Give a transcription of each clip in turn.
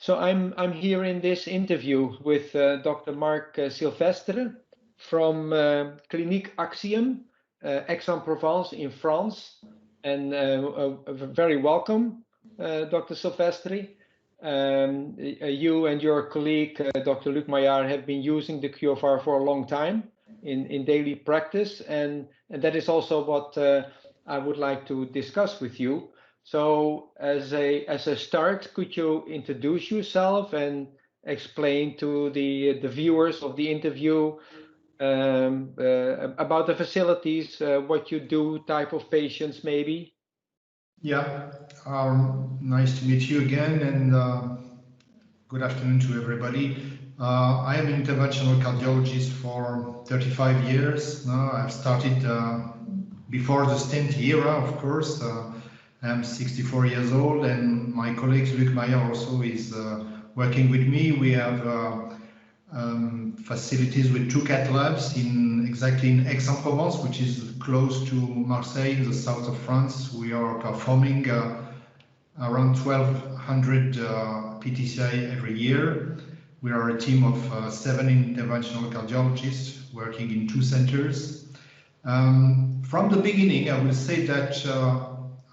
So I'm here in this interview with Dr. Marc Silvestri from Clinique Axium, Aix-en-Provence in France, and very welcome, Dr. Silvestri. You and your colleague, Dr. Luc Maillard, have been using the QFR for a long time in daily practice, and that is also what I would like to discuss with you. So as a start, could you introduce yourself and explain to the viewers of the interview about the facilities, what you do, type of patients maybe? Yeah, nice to meet you again, and good afternoon to everybody. I am an interventional cardiologist for 35 years now. I've started before the stent era, of course. I'm 64 years old, and my colleague Luc Maillard also is working with me. We have facilities with 2 cath labs exactly in Aix-en-Provence, which is close to Marseille in the south of France. We are performing around 1,200 PTCI every year. We are a team of 7 interventional cardiologists working in 2 centers. From the beginning, I will say that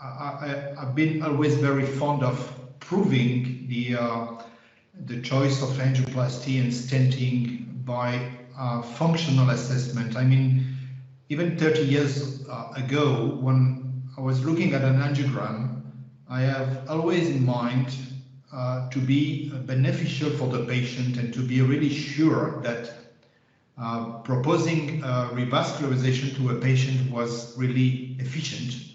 I've been always very fond of proving the choice of angioplasty and stenting by functional assessment. I mean, even 30 years ago, when I was looking at an angiogram, I have always in mind to be beneficial for the patient and to be really sure that proposing revascularization to a patient was really efficient.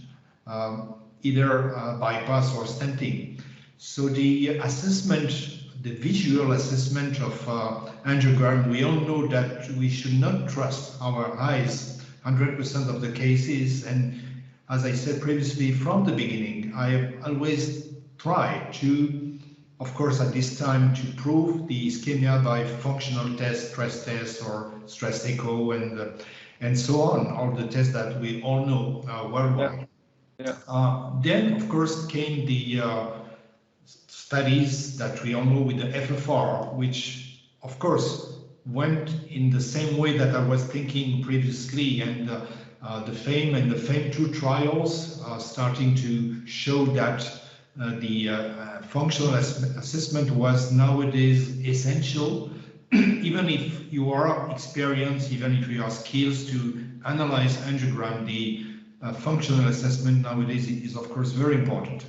Either bypass or stenting. So the assessment, the visual assessment of angiogram, we all know that we should not trust our eyes 100% of the cases. And as I said previously, from the beginning, I have always tried to, of course, at this time, to prove the ischemia by functional tests, stress tests, or stress echo, and so on, all the tests that we all know worldwide. Yeah. Then, of course, came the studies that we all know with the FFR, which, of course, went in the same way that I was thinking previously, and the FAME and the FAME2 trials starting to show that the functional assessment was nowadays essential, even if you are experienced, even if you are skilled to analyze angiogram, the functional assessment nowadays is of course very important.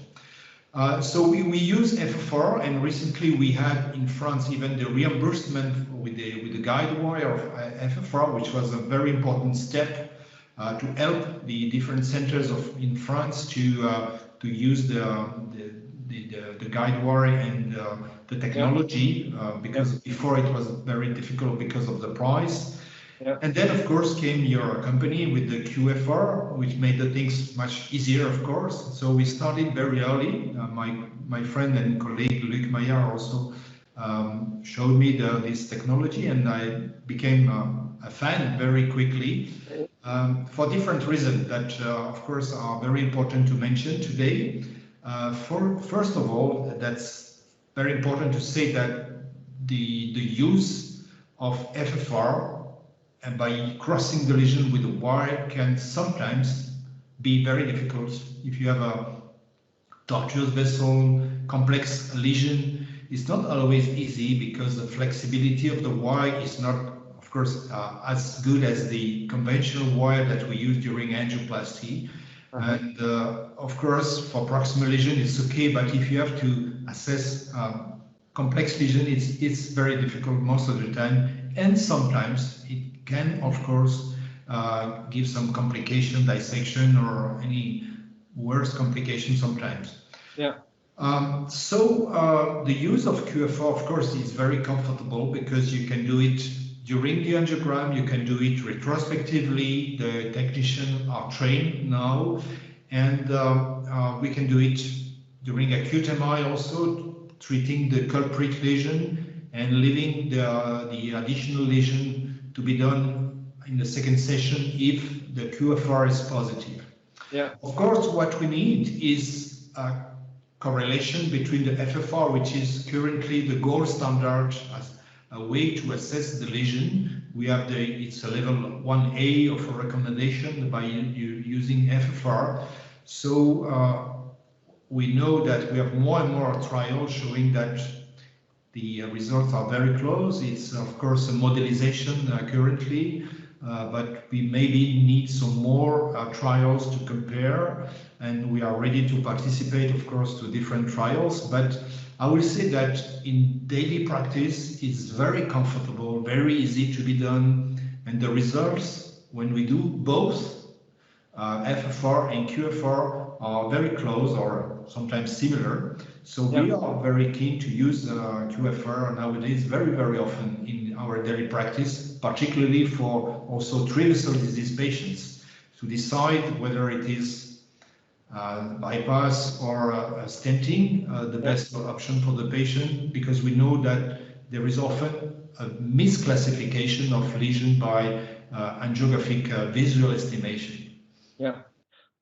So we use FFR, and recently we had in France even the reimbursement with the guide wire of FFR, which was a very important step to help the different centers in France to use the guide wire and the technology, because before it was very difficult because of the price. Yeah. And then, of course, came your company with the QFR, which made the things much easier, of course. So we started very early. My friend and colleague Luc Maillard also showed me this technology, and I became a fan very quickly for different reasons that, of course, are very important to mention today. First of all, that's very important to say that the use of FFR and by crossing the lesion with a wire can sometimes be very difficult. If you have a tortuous vessel, complex lesion, it's not always easy because the flexibility of the wire is not, of course, as good as the conventional wire that we use during angioplasty. And of course, for proximal lesion, it's okay, but if you have to assess complex lesion, it's very difficult most of the time, and sometimes it can, of course, give some complication, dissection, or any worse complication sometimes. Yeah. So the use of QFR, of course, is very comfortable because you can do it during the angiogram, you can do it retrospectively. The technicians are trained now, and we can do it during acute MI also, treating the culprit lesion and leaving the additional lesion to be done in the second session if the QFR is positive. Yeah. Of course, what we need is correlation between the FFR, which is currently the gold standard as a way to assess the lesion. We have it's a level 1A of a recommendation by using FFR. So we know that we have more and more trials showing that the results are very close. It's of course a modelization currently, but we maybe need some more trials to compare, and we are ready to participate, of course, to different trials. But I will say that in daily practice, it's very comfortable, very easy to be done, and the results when we do both FFR and QFR are very close or sometimes similar. So we are very keen to use QFR nowadays very, very often in our daily practice, particularly for also trivial disease patients, to decide whether it is bypass or stenting, the best option for the patient, because we know that there is often a misclassification of lesion by angiographic visual estimation. Yeah,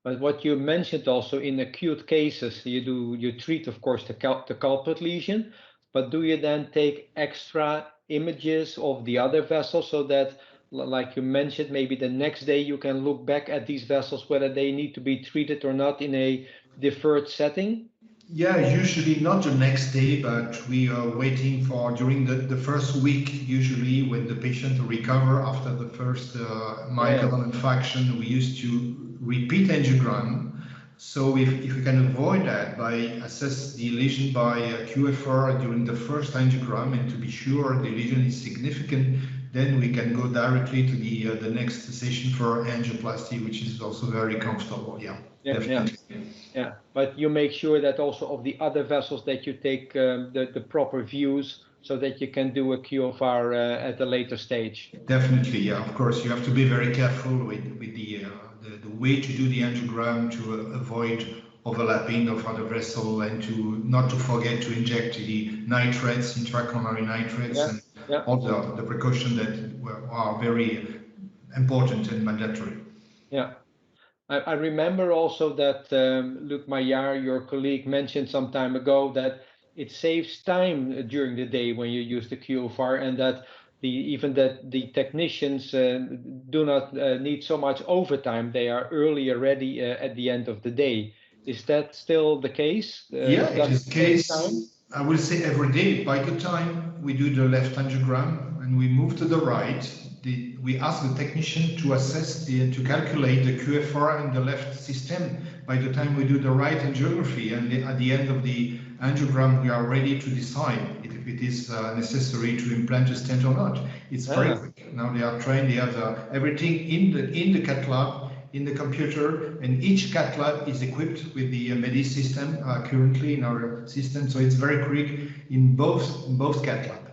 but what you mentioned also in acute cases, you treat, of course, the culprit lesion, but do you then take extra images of the other vessels so that, like you mentioned, maybe the next day you can look back at these vessels, whether they need to be treated or not in a deferred setting? Yeah, usually not the next day, but we are waiting for during the first week, usually when the patient recover after the first myocardial infarction, we used to repeat angiogram. So if we can avoid that by assess the lesion by QFR during the first angiogram and to be sure the lesion is significant, then we can go directly to the next session for angioplasty, which is also very comfortable. Yeah, but you make sure that also of the other vessels that you take the proper views so that you can do a QFR at a later stage. Definitely, yeah. Of course, you have to be very careful with the way to do the angiogram to avoid overlapping of other vessels and to not to forget to inject the nitrates, intracoronary nitrates, and all the precautions that are very important and mandatory. Yeah. I remember also that Luc Maillard, your colleague, mentioned some time ago that it saves time during the day when you use the QFR, and that even that the technicians do not need so much overtime. They are earlier ready at the end of the day. Is that still the case? Yeah, it is the case. I will say every day. By the time we do the left angiogram and we move to the right, we ask the technician to assess to calculate the QFR in the left system. By the time we do the right angiography, and at the end of the angiogram, we are ready to decide if it is necessary to implant a stent or not. It's very quick. Now they are trained. They have everything in the cath lab, in the computer, and each cath lab is equipped with the Medis system currently in our system. So it's very quick in both cath lab.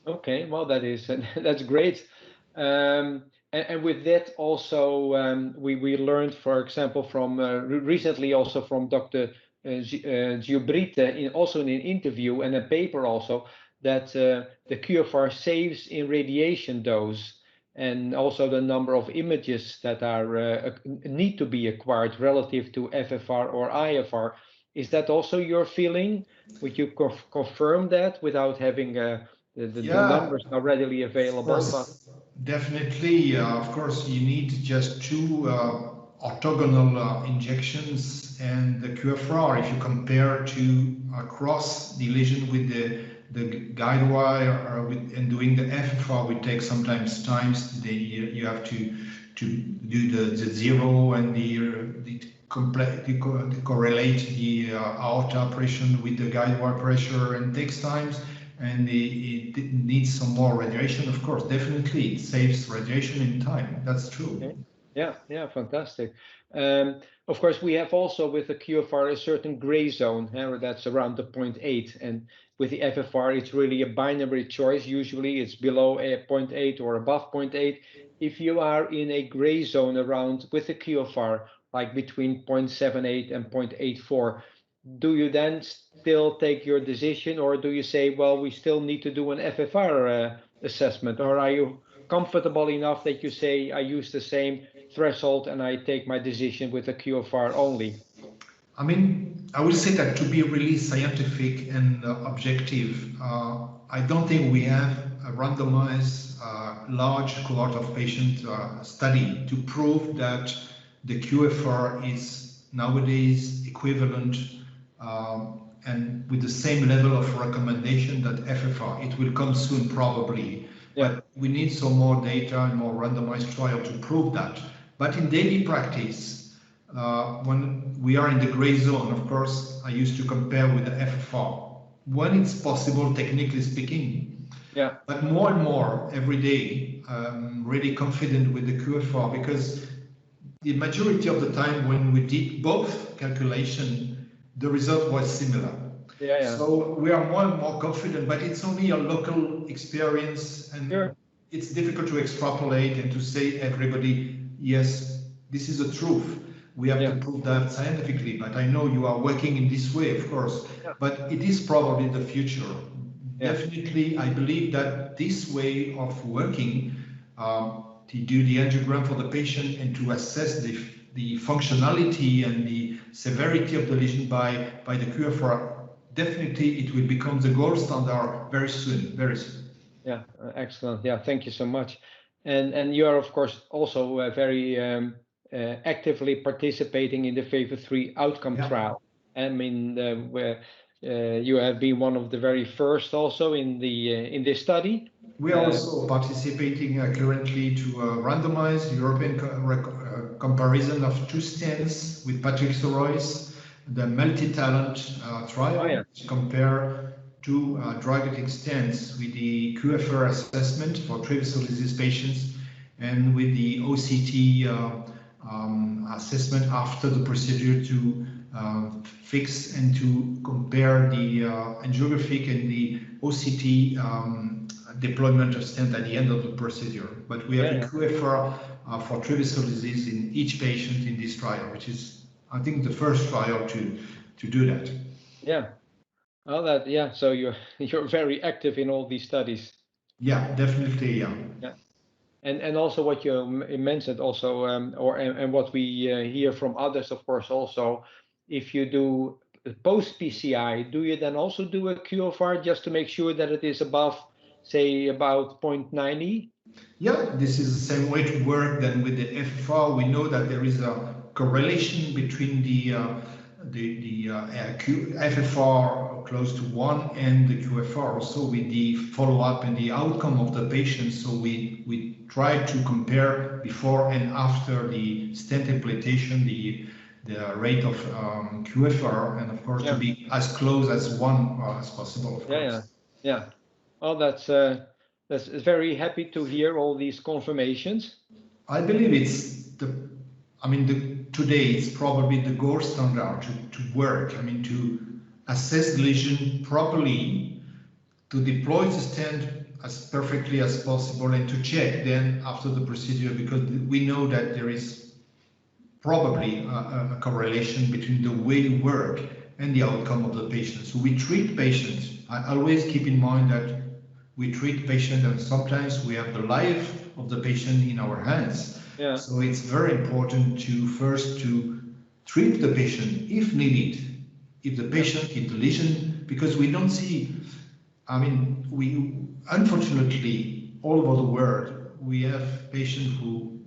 Okay, well that's great. And with that also, we learned, for example, from recently also from Dr. Giobrite, also in an interview and a paper also, that the QFR saves in radiation dose and also the number of images that are need to be acquired relative to FFR or IFR. Is that also your feeling? Would you confirm that without having the numbers are readily available? Definitely, of course, you need just two orthogonal injections, and the QFR, if you compare to across the lesion with the guide wire and doing the FFR, we take sometimes times you have to do the zero and correlate the aorta pressure with the guide wire pressure, and takes times. And it needs some more radiation, of course. Definitely, it saves radiation in time. That's true. Okay. Yeah, fantastic. Of course, we have also with the QFR a certain gray zone, that's around the 0.8, and with the FFR, it's really a binary choice. Usually, it's below a 0.8 or above 0.8. If you are in a gray zone around with the QFR, like between 0.78 and 0.84. Do you then still take your decision, or do you say, well, we still need to do an FFR assessment, or are you comfortable enough that you say I use the same threshold and I take my decision with the QFR only? I mean, I will say that to be really scientific and objective, I don't think we have a randomized large cohort of patient study to prove that the QFR is nowadays equivalent and with the same level of recommendation that FFR. It will come soon probably, but we need some more data and more randomized trial to prove that. But in daily practice, when we are in the gray zone, of course, I used to compare with the FFR when it's possible, technically speaking. Yeah. But more and more every day, I'm really confident with the QFR because the majority of the time when we did both calculation, the result was similar. So we are more and more confident, but it's only a local experience and it's difficult to extrapolate and to say everybody, yes, this is the truth. We have to prove that scientifically, but I know you are working in this way, of course, but it is probably the future. Definitely, I believe that this way of working to do the angiogram for the patient and to assess the functionality and the severity of the lesion by the QFR, definitely it will become the gold standard very soon, very soon. Yeah, excellent. Yeah, thank you so much. And you are, of course, also very actively participating in the Favor 3 outcome trial. I mean, where you have been one of the very first also in this study. We are also participating currently to a randomized European comparison of two stents with Patrick Sorois, the multi-talent trial to compare two drug-eluting stents with the QFR assessment for trivial disease patients and with the OCT assessment after the procedure to fix and to compare the angiographic and the OCT deployment of stent at the end of the procedure. But we have a QFR for trivial disease in each patient in this trial, which is, I think, the first trial to do that. Yeah. Oh, that so you're very active in all these studies. Yeah, definitely. Yeah. And also what you mentioned also, and what we hear from others, of course, also, if you do post PCI, do you then also do a QFR just to make sure that it is above, say, about 0.90? Yeah, this is the same way to work than with the FFR. We know that there is a correlation between the FFR close to 1 and the QFR, also with the follow-up and the outcome of the patient. So we try to compare before and after the stent implantation, the rate of QFR, and of course to be as close as 1 as possible. Of course. Yeah. Well, that's very happy to hear all these confirmations. I believe it's today it's probably the gold standard to work. I mean, to assess the lesion properly, to deploy the stent as perfectly as possible, and to check then after the procedure, because we know that there is probably a correlation between the way you work and the outcome of the patient. So we treat patients. I always keep in mind that we treat patients and sometimes we have the life of the patient in our hands. So it's very important to first to treat the patient if needed, if the patient, if the lesion, because we don't see, we unfortunately all over the world, we have patients who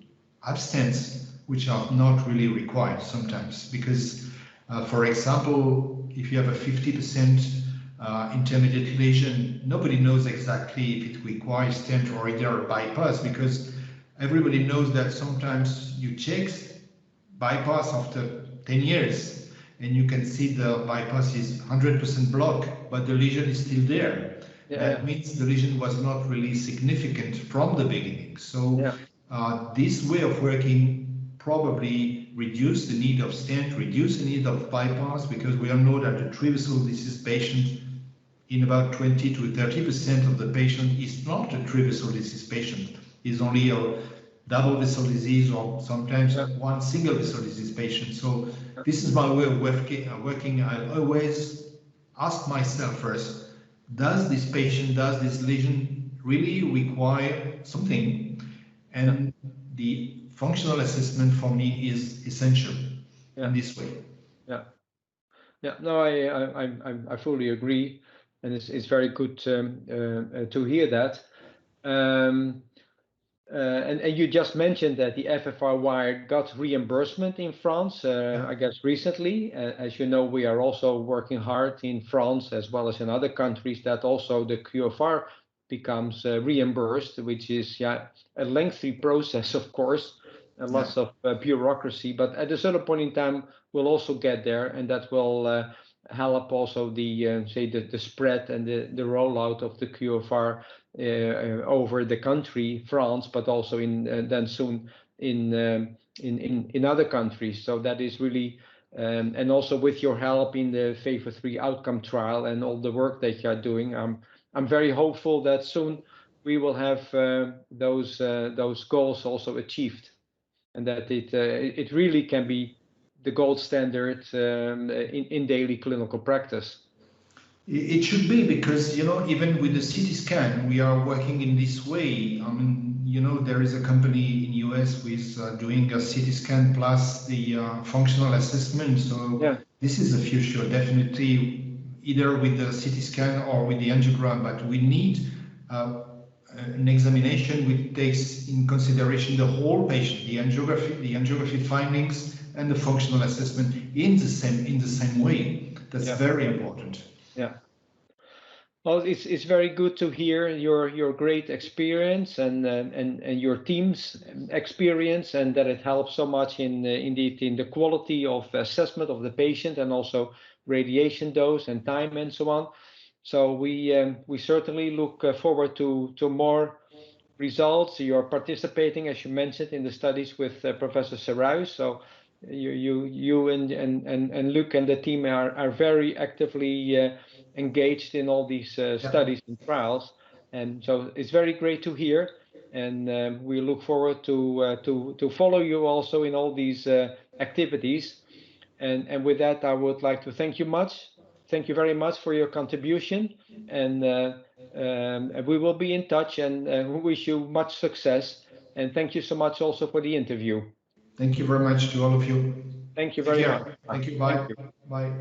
have stents which are not really required sometimes because, for example, if you have a 50% intermediate lesion, nobody knows exactly if it requires stent or either a bypass, because everybody knows that sometimes you check bypass after 10 years and you can see the bypass is 100% blocked, but the lesion is still there. That means the lesion was not really significant from the beginning. So this way of working probably reduce the need of stent, reduce the need of bypass, because we all know that the trivial disease patient, in about 20 to 30% of the patient, is not a trivial disease patient, is only a double vessel disease or sometimes one single vessel disease patient. So this is my way of working. I always ask myself first, does this patient, does this lesion really require something? And the functional assessment for me is essential in this way. Yeah, no, I fully agree, and it's very good to hear that. Um, and you just mentioned that the FFR wire got reimbursement in France, I guess recently. As you know, we are also working hard in France as well as in other countries that also the QFR becomes reimbursed, which is a lengthy process, of course, and lots of bureaucracy. But at a certain point in time, we'll also get there, and that will help also the say the spread and the rollout of the QFR over the country, France, but also in then soon in other countries. So that is really and also with your help in the Favor 3 outcome trial and all the work that you are doing, I'm very hopeful that soon we will have those goals also achieved, and that it really can be the gold standard in daily clinical practice. It should be, because, you know, even with the CT scan, we are working in this way. I mean, you know, there is a company in US who is doing a CT scan plus the functional assessment. So this is the future, definitely, either with the CT scan or with the angiogram. But we need an examination which takes in consideration the whole patient, the angiography findings, and the functional assessment in the same way. That's very important. Yeah. Well, it's very good to hear your great experience and your team's experience, and that it helps so much indeed in the quality of assessment of the patient and also radiation dose and time and so on. So we certainly look forward to more results. You're participating, as you mentioned, in the studies with Professor Serruis. So you and Luc and the team are very actively engaged in all these studies and trials, and so it's very great to hear. And we look forward to follow you also in all these activities. And with that, I would like to thank you much. Thank you very much for your contribution, and we will be in touch, and we wish you much success. And thank you so much also for the interview. Thank you very much to all of you. Thank you very much. Thank you. Bye. Thank you. Bye.